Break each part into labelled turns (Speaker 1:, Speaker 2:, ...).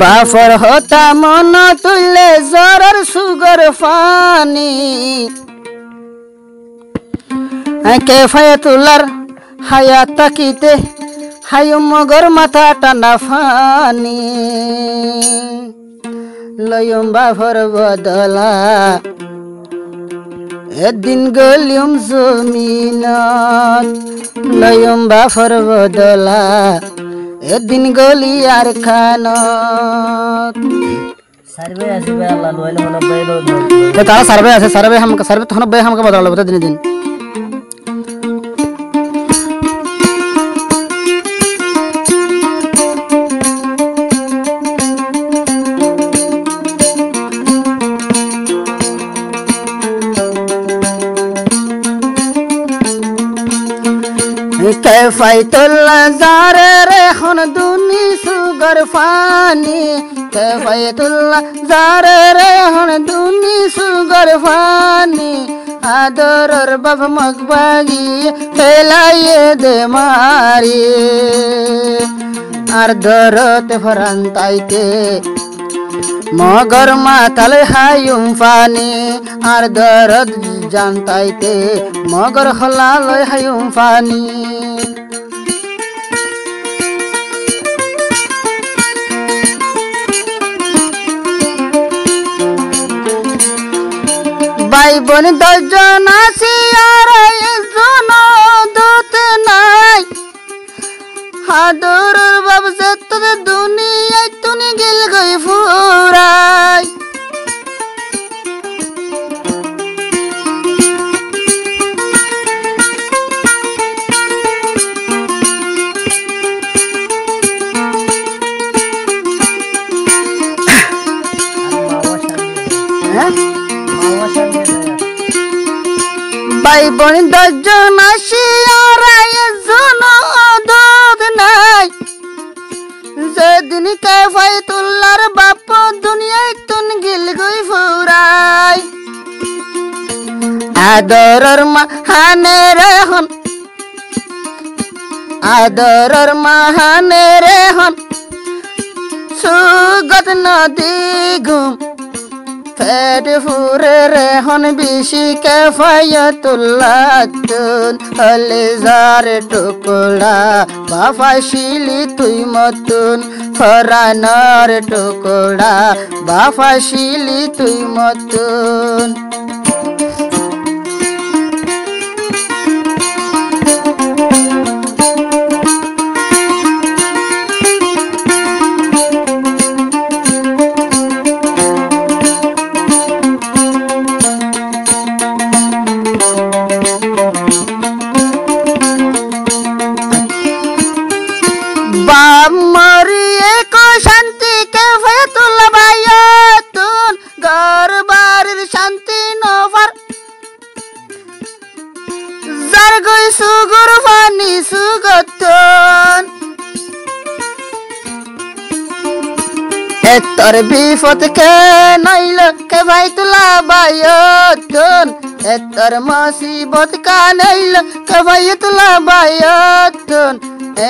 Speaker 1: বাফর হতা মন তুললে জ্বরের সুগর ফানি কে ফায়াতুল্লার হায়াত তাকিতে হায়ু মগর মাথা টানা ফানি লয়ম বাফর বদলা এদিন গলিয়ম জমিনত লয়ম বাফর বদলা এদিন গলি আর খানত
Speaker 2: সার্ভে আছে ভাই আল্লাহ লইলে মনে বাইলো
Speaker 1: তো তারা সার্ভে আছে সার্ভে তখন ভাই আমাকে বদলা বলতে দিন দিন कैफायतुल्ला जारे रे हन दुनी सुगर फानी कैफायतुल्ला जारे रे हन दुनी सुगर फानी आदरर बब मगबागी फैलाये दे मारी आर्दरत फरंताइते मगर मातल हायुम फानी आर्दरत जानताइते मगर हलाल हायुम फानी भाई बोन 10 জন আছি আর একজন দূত নাই হাদুর বাব যত দুনিয়ায় তুনি গেল গই ফুরাই भाई बोन 10 জন আছি আর একজন দূত নাই যেদিন कैफायतुल्लार बाप दुनियाয় তুন গিল গই ফুরাই আদরর মাহানে রে হন আদরর মাহানে রে হন সুগত নদী ঘুম फेट फुरे रे हन बिशी कैफायतुल्लाह तुन हलेजार टुकड़ा बाफाशिली तुई मतुन फरानार टुकड़ा बाफाशिली तुई मतुन मरिए को शांति कैफायतुल्लाह बायतुन घर बारिर शांति नफर जार गई सुगुर फानी सुगतन एतर बिफत के नाइल कैफायतुल्लाह बायतुन एतर मुसीबत का नाइल कैफायतुल्लाह बायतुन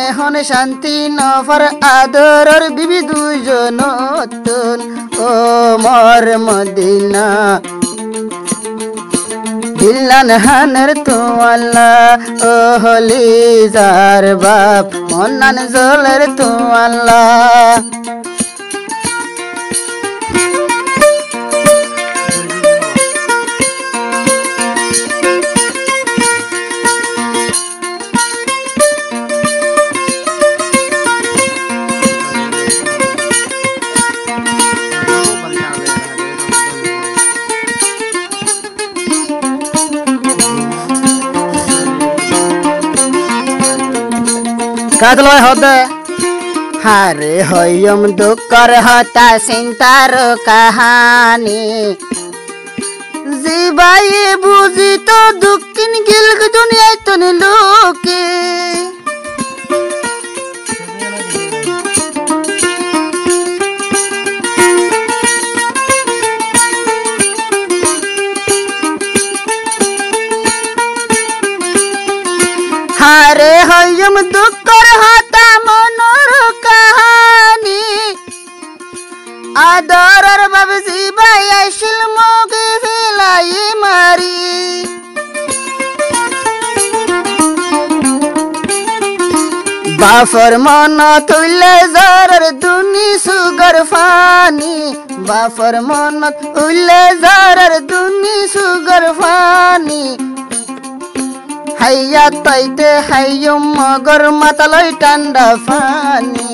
Speaker 1: এখন শান্তি নফর আদরর বিবি দুইজন নতুন ও মর মদিনা দিল্লান হানের তো আল্লাহ ও হলি যার বাপ মন্নান জলের তো আল্লাহ কাজলয় হবে হারে হইম দুঃখর হতা চিন্তার কাহানি জিবাই বুঝি তো দুঃখিন গিল দুনিয়ায় তুনি লোকে हारे हयम दुखर हाता मनोर कहानी আদরের বাপ জিবাই আসিল মুখে ফেলাই মারি বাফর মন তুলে জরের দুনি সুগর ফানি বাফর মন উল্লে জরের দুনি সুগর ফানি হাইয়া তাইতে হাইয়ুম মগর মাতালই ঠান্ডা ফানি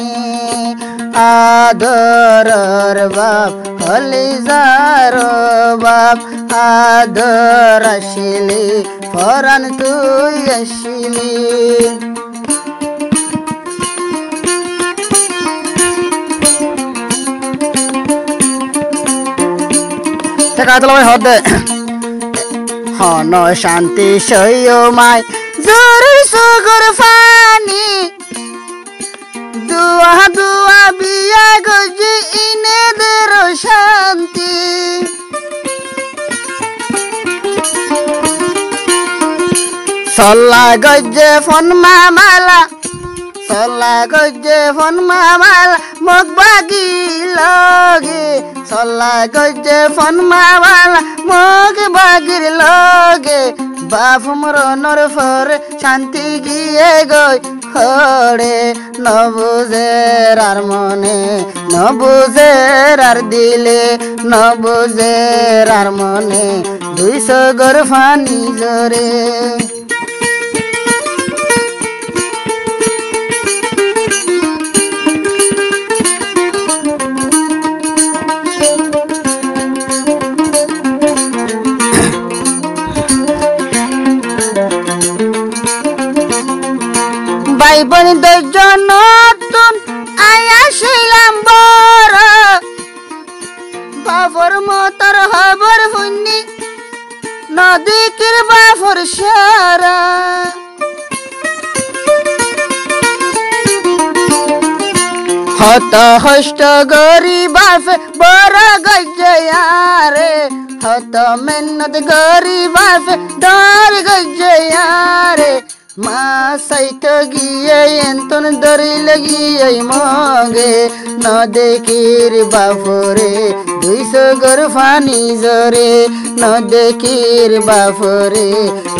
Speaker 1: আদরের বাপ কলিজার বাপ আদর আসিলি ফরান তুই আসিলি হন শান্তি সৈয়মাই জোরে সুগর ফানি দুয়া দুয়া বিয়া গজি ইনেদের শান্তি সল্লা গজে ফন মামালা সল্লা গজে ফন মামালা মোক বাগি লগে সল্লা গজে ফন মামালা মোক বাগির লগে বাপ মরণর ফরে শান্তি গিয়ে গই হরে নবুজের আর মনে নবুজের আর দিলে নবুজের আর মনে 200 গর ফানি জরে ভাই বোন দুজন নতুন আয়াছিলাম বড় বাফর মতর হবর হুন্নি নদীকির বাফর সারা হত হষ্ট গরিব বাফে বড় গজ্জয়ারে হত মেহনত গরিব বাফে ডর গজ্জয়ারে মা সাইতো গিয়ে এন্তন দরিল গিয়ে মগে ন দেখির বাফরে 200 গর ফানি জরে ন দেখির বাফরে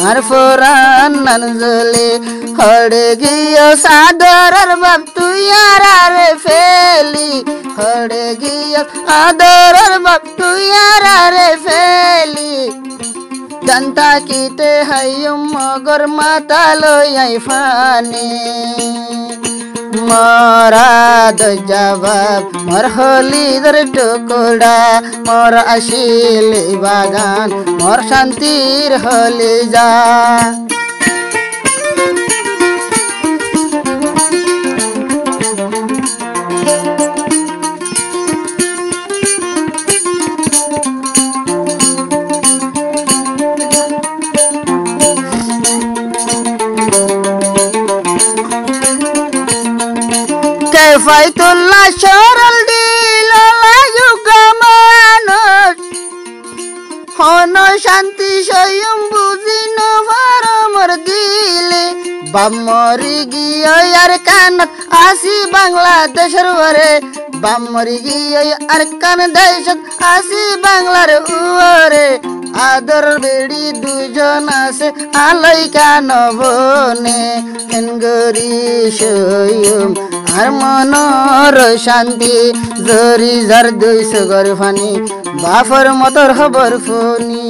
Speaker 1: আর ফরান নান জলে হড়ে গিয়ে সাদরের বাপ তুই আর ফেলি হড়ে গিয়ে আদরের বাপ তুই আর ফেলি जनता कीते हय्युम मगर माता लोई फानी मोरा द जवाब मोर हलिदर टुकड़ा मोर आशिली बागान मोर शांतिर हली जा ফাইতুল্লাহ সরল দিল লাজুক মানুষ হন শান্তি সয়ম বুঝিন ফারমর দিলে বাপ মরি গিয়ে আর কানত আসি বাংলাদেশের ওরে বাপ মরি গিয়ে আর কান দেশত আসি বাংলার ওরে আদর বেড়ি দুজন আছে আলাই কান বনে হেনগরি সয়ম আর মনর শান্তি জরি যার 200 গর ফানি বাফর মতর খবর ফোনি।